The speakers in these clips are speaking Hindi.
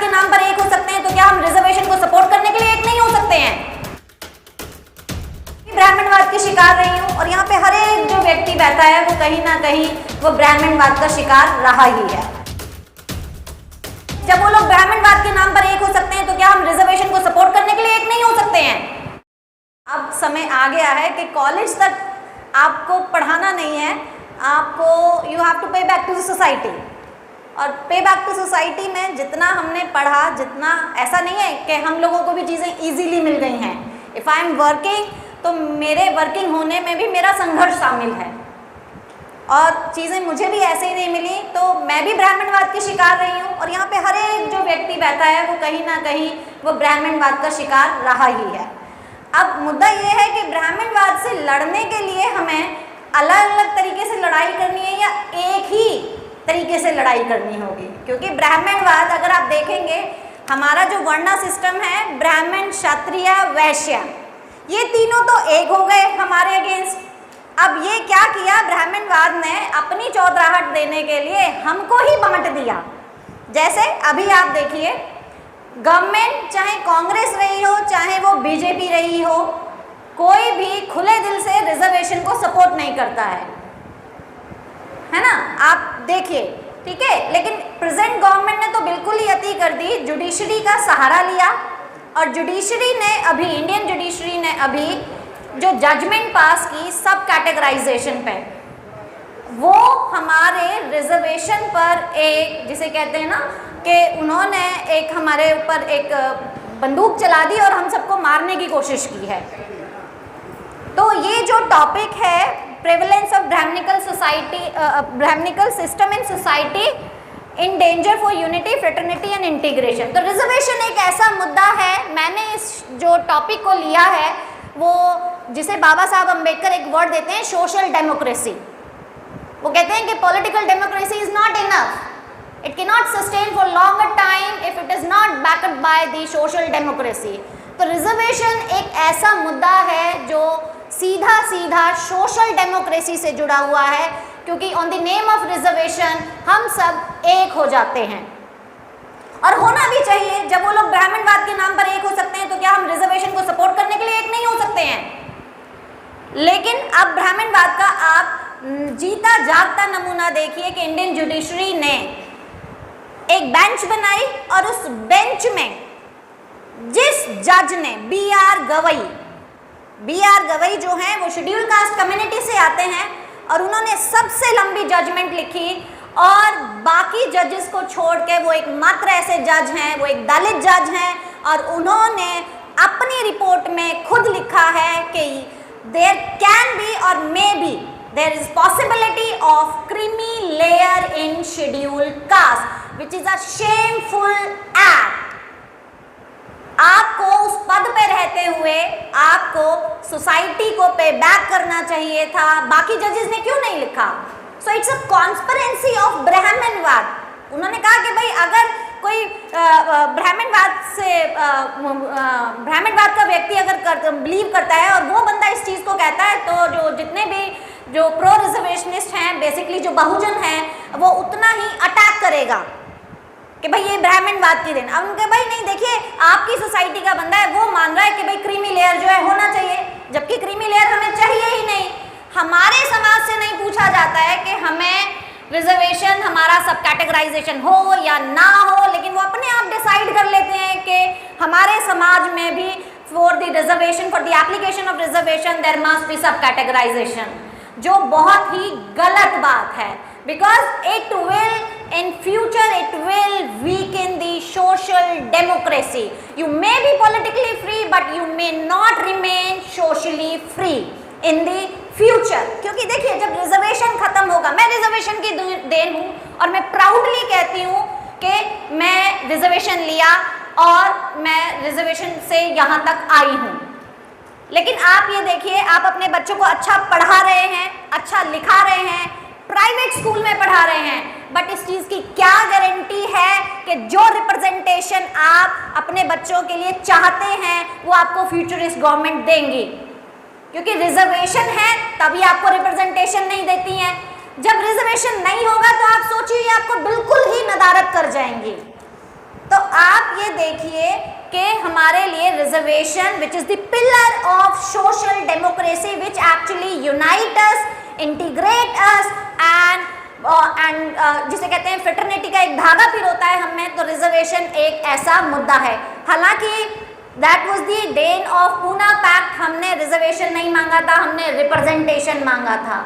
ब्राह्मणवाद के नाम पर एक हो सकते हैं, तो क्या हम रिजर्वेशन को सपोर्ट करने के लिए एक नहीं हो सकते हैं? ब्राह्मणवाद की शिकार रही हूँ और यहाँ पे हर एक जो व्यक्ति बैठा है वो कहीं ना कहीं वो ब्राह्मणवाद का शिकार रहा ही है। जब वो लोग ब्राह्मणवाद के नाम पर एक हो सकते हैं, तो क्या हम रिजर्वेशन को सपोर्ट करने के लिए एक नहीं हो सकते हैं? अब समय आ गया है कि कॉलेज तक आपको पढ़ाना नहीं है, आपको यू हैव टू पे बैक टू द सोसाइटी। और पे बैक टू सोसाइटी में जितना हमने पढ़ा, जितना ऐसा नहीं है कि हम लोगों को भी चीज़ें इजीली मिल गई हैं। इफ़ आई एम वर्किंग, तो मेरे वर्किंग होने में भी मेरा संघर्ष शामिल है और चीज़ें मुझे भी ऐसे ही नहीं मिली, तो मैं भी ब्राह्मणवाद की शिकार रही हूँ और यहाँ पे हर एक जो व्यक्ति बैठा है वो कहीं ना कहीं वो ब्राह्मणवाद का शिकार रहा ही है। अब मुद्दा ये है कि ब्राह्मणवाद से लड़ने के लिए हमें अलग अलग तरीके से लड़ाई करनी है या एक ही तरीके से लड़ाई करनी होगी, क्योंकि ब्राह्मणवाद अगर आप देखेंगे, हमारा जो वर्ण सिस्टम है, ब्राह्मण, क्षत्रिय, वैश्य, ये तीनों तो एक हो गए हमारे अगेंस्ट। अब ये क्या किया, ब्राह्मणवाद ने अपनी चौधराहट देने के लिए हमको ही बांट दिया। जैसे अभी आप देखिए, गवर्नमेंट चाहे कांग्रेस रही हो चाहे वो बीजेपी रही हो, कोई भी खुले दिल से रिजर्वेशन को सपोर्ट नहीं करता है ना? आप देखिए, ठीक है। लेकिन प्रेजेंट गवर्नमेंट ने तो बिल्कुल ही अति कर दी, जुडिशरी का सहारा लिया और जुडिशरी ने अभी, इंडियन जुडिशरी ने अभी जो जजमेंट पास की सब कैटेगराइजेशन पे, वो हमारे रिजर्वेशन पर एक, जिसे कहते हैं ना कि उन्होंने एक हमारे ऊपर एक बंदूक चला दी और हम सबको मारने की कोशिश की है। तो ये जो टॉपिक है, prevalence of Brahmanical society, Brahmanical system in society in danger for unity, fraternity and integration. तो रिजर्वेशन एक ऐसा मुद्दा है, मैंने इस जो टॉपिक को लिया है वो, जिसे बाबा साहब अम्बेडकर एक वर्ड देते हैं, सोशल डेमोक्रेसी। वो कहते हैं कि political democracy is not enough, it can not sustain for longer time if it is not backup by the social democracy. तो रिजर्वेशन एक ऐसा मुद्दा है जो सीधा सीधा सोशल डेमोक्रेसी से जुड़ा हुआ है, क्योंकि on the name of reservation हम सब एक हो जाते हैं और होना भी चाहिए। जब वो लोग ब्राह्मणवाद के नाम पर एक हो सकते हैं, तो क्या हम रिजर्वेशन को सपोर्ट करने के लिए एक नहीं हो सकते हैं? लेकिन अब ब्राह्मणवाद का आप जीता जागता नमूना देखिए कि इंडियन जुडिशरी ने एक बेंच बनाई और उस बेंच में जिस जज ने बी आर गवई जो हैं वो शेड्यूल कास्ट कम्युनिटी से आते हैं और उन्होंने सबसे लंबी जजमेंट लिखी और बाकी जजेस को छोड़ के वो एक मात्र ऐसे जज हैं, वो एक दलित जज हैं और उन्होंने अपनी रिपोर्ट में खुद लिखा है कि देयर कैन बी और may be there is possibility of creamy layer in schedule caste which is a shameful act. आपको उस पद पे रहते हुए आपको सोसाइटी को पे बैक करना चाहिए था, बाकी जजेस ने क्यों नहीं लिखा? So it's a conspiracy of ब्राह्मणवाद। उन्होंने कहा कि भाई अगर कोई ब्राह्मणवाद का व्यक्ति अगर बिलीव करता है और वो बंदा इस चीज़ को कहता है, तो जो जितने भी जो प्रो रिजर्वेशनिस्ट हैं, बेसिकली जो बहुजन हैं, वो उतना ही अटैक करेगा कि भाई ये ब्राह्मणवाद की देन। अब उनके भाई नहीं, देखिए आपकी सोसाइटी का बंदा है, वो मान रहा है कि भाई क्रीमी लेयर जो है होना चाहिए, जबकि क्रीमी लेयर हमें चाहिए ही नहीं। हमारे समाज से नहीं पूछा जाता है कि हमें रिजर्वेशन, हमारा सब कैटेगराइजेशन हो या ना हो, लेकिन वो अपने आप डिसाइड कर लेते हैं कि हमारे समाज में भी for the reservation, for the application of reservation there must be subcategorization, जो बहुत ही गलत बात है। Because it will in future it will weaken the social democracy. You may be politically free but you may not remain socially free in the future. क्योंकि देखिए जब रिजर्वेशन खत्म होगा, मैं रिजर्वेशन की देन हूँ और मैं प्राउडली कहती हूँ कि मैं रिजर्वेशन लिया और मैं रिजर्वेशन से यहाँ तक आई हूँ। लेकिन आप ये देखिए, आप अपने बच्चों को अच्छा पढ़ा रहे हैं, अच्छा लिखा रहे हैं, प्राइवेट स्कूल में पढ़ा रहे हैं, बट इस चीज़ की क्या गारंटी है कि जो रिप्रेजेंटेशन आप अपने बच्चों के लिए चाहते हैं वो आपको फ्यूचरिस्ट गवर्नमेंट देंगी? क्योंकि रिजर्वेशन है तभी आपको रिप्रेजेंटेशन नहीं देती हैं। जब रिजर्वेशन नहीं होगा तो आप सोचिए आपको बिल्कुल ही नदारद कर जाएंगी। तो आप ये देखिए कि हमारे लिए reservation which is the pillar of social democracy which actually unite us, integrate us and जिसे कहते हैं फ्रेटर्निटी का एक धागा पिरोता है हमें, तो रिजर्वेशन एक ऐसा मुद्दा है। हालांकि that was the den of Poona pact, हमने रिजर्वेशन नहीं मांगा था, हमने रिप्रेजेंटेशन मांगा था।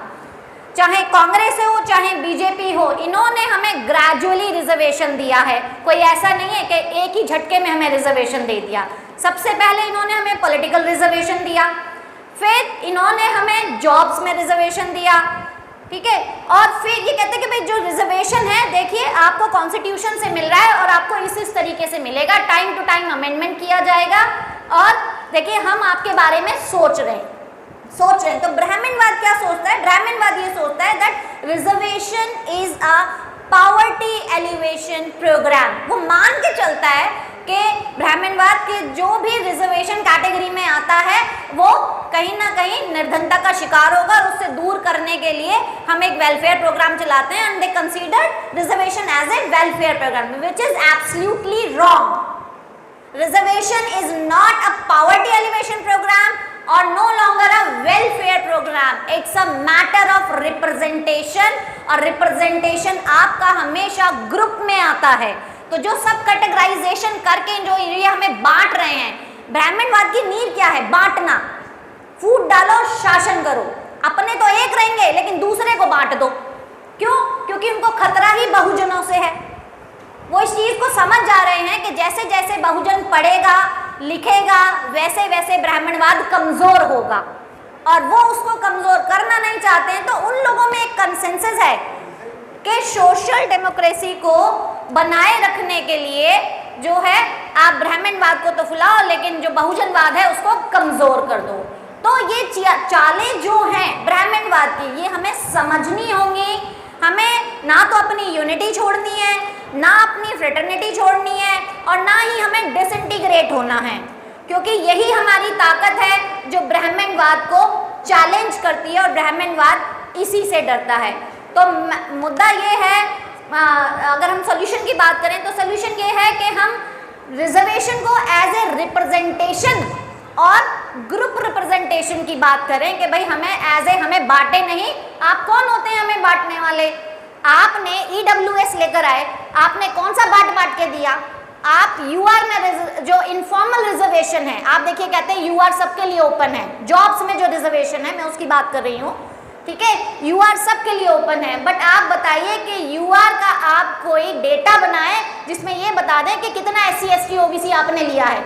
चाहे कांग्रेस हो चाहे बीजेपी हो, इन्होंने हमें ग्रेजुअली रिजर्वेशन दिया है, कोई ऐसा नहीं है कि एक ही झटके में हमें रिजर्वेशन दे दिया। सबसे पहले इन्होंने हमें पॉलिटिकल रिजर्वेशन दिया, फिर इन्होंने हमें जॉब्स में रिजर्वेशन दिया, ठीक है, और फिर ये कहते हैं कि भाई जो रिजर्वेशन है देखिए आपको कॉन्स्टिट्यूशन से मिल रहा है और आपको इस तरीके से मिलेगा, टाइम टू टाइम अमेंडमेंट किया जाएगा, और देखिए हम आपके बारे में सोच रहे हैं। तो ब्राह्मणवाद क्या सोचता है? ब्राह्मणवाद ये सोचता है that reservation is a poverty elevation program. वो मान के चलता है कि ब्राह्मणवाद के जो भी रिजर्वेशन कैटेगरी में आता है वो कहीं ना कहीं निर्धनता का शिकार होगा, और उससे दूर करने के लिए हम एक वेलफेयर प्रोग्राम चलाते हैं, and they consider reservation as a welfare program, which is absolutely wrong. Reservation is not a poverty elevation program और no longer a welfare program, it's a matter of representation, और रिप्रेजेंटेशन आपका हमेशा ग्रुप में आता है। तो जो सब कैटेगराइजेशन करके जो ये हमें बांट रहे हैं, ब्राह्मणवाद की नींव क्या है? बांटना, फूट डालो शासन करो, अपने तो एक रहेंगे लेकिन दूसरे को बांट दो। क्यों? क्योंकि उनको खतरा ही बहुजनों से है। वो इस चीज को समझ जा रहे हैं कि जैसे जैसे बहुजन पढ़ेगा लिखेगा वैसे वैसे ब्राह्मणवाद कमजोर होगा, और वो उसको कमजोर करना नहीं चाहते हैं। तो उन लोगों में एक कंसेंसस है कि सोशल डेमोक्रेसी को बनाए रखने के लिए जो है आप ब्राह्मणवाद को तो फुलाओ लेकिन जो बहुजनवाद है उसको कमजोर कर दो। तो ये चालें जो हैं ब्राह्मणवाद की, ये हमें समझनी होंगी। हमें ना तो अपनी यूनिटी छोड़नी है, ना अपनी फ्रेटर्निटी छोड़नी है, और ना ही हमें डिसइंटीग्रेट होना है, क्योंकि यही हमारी ताकत है जो ब्राह्मणवाद को चैलेंज करती है, और ब्राह्मणवाद इसी से डरता है। तो मुद्दा ये है, अगर हम सॉल्यूशन की बात करें तो सॉल्यूशन ये है कि हम रिजर्वेशन को एज ए रिप्रेजेंटेशन और ग्रुप रिप्रेजेंटेशन की बात करें कि भाई हमें बांटे नहीं। आप कौन होते हैं हमें बांटने वाले? आपने EWS लेकर आए, आपने कौन सा बांट के दिया? आप UR में जो इनफॉर्मल रिजर्वेशन है, आप देखिए कहते हैं UR सबके लिए ओपन है, जॉब्स में जो रिजर्वेशन है मैं उसकी बात कर रही हूँ, ठीक है, UR सबके लिए ओपन है। बट आप बताइए कि UR का आप कोई डेटा बनाए जिसमें ये बता दें कि कितना SC ST OBC आपने लिया है,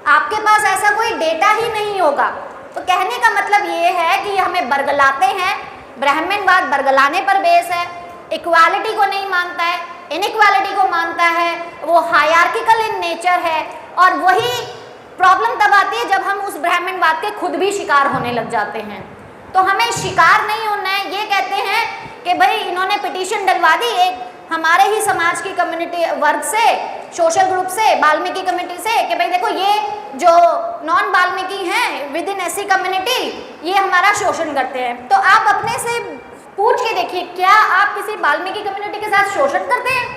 आपके पास ऐसा कोई डेटा ही नहीं होगा। तो कहने का मतलब ये है कि हमें बरगलाते हैं, ब्राह्मणवाद बरगलाने पर बेस है, इक्वालिटी को नहीं मानता है, इनइक्वालिटी को मानता है, वो हायरार्किकल इन नेचर है, और वही प्रॉब्लम तब आती है जब हम उस ब्राह्मणवाद के खुद भी शिकार होने लग जाते हैं। तो हमें शिकार नहीं होना है। ये कहते हैं कि भाई इन्होंने पिटीशन डलवा दी एक हमारे ही समाज की कम्युनिटी वर्ग से, सोशल ग्रुप से, वाल्मीकि कम्युनिटी से, कि भाई देखो ये जो नॉन वाल्मीकि हैं विद इन SC कम्युनिटी ये हमारा शोषण करते हैं। तो आप अपने से पूछ के देखिए, क्या आप किसी वाल्मीकि कम्युनिटी के साथ शोषण करते हैं?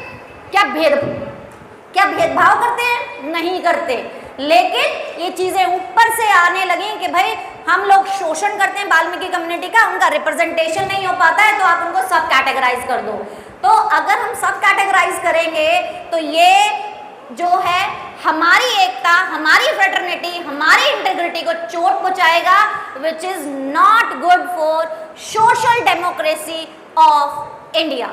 क्या भेदभाव करते हैं? नहीं करते। लेकिन ये चीज़ें ऊपर से आने लगी कि भाई हम लोग शोषण करते हैं वाल्मीकि कम्युनिटी का, उनका रिप्रेजेंटेशन नहीं हो पाता है, तो आप उनको सब कैटेगराइज कर दो। तो अगर हम सब कैटेगराइज करेंगे तो ये जो है हमारी एकता, हमारी फ्रेटर्निटी, हमारी इंटीग्रिटी को चोट पहुंचाएगा, which is not good for social democracy of India.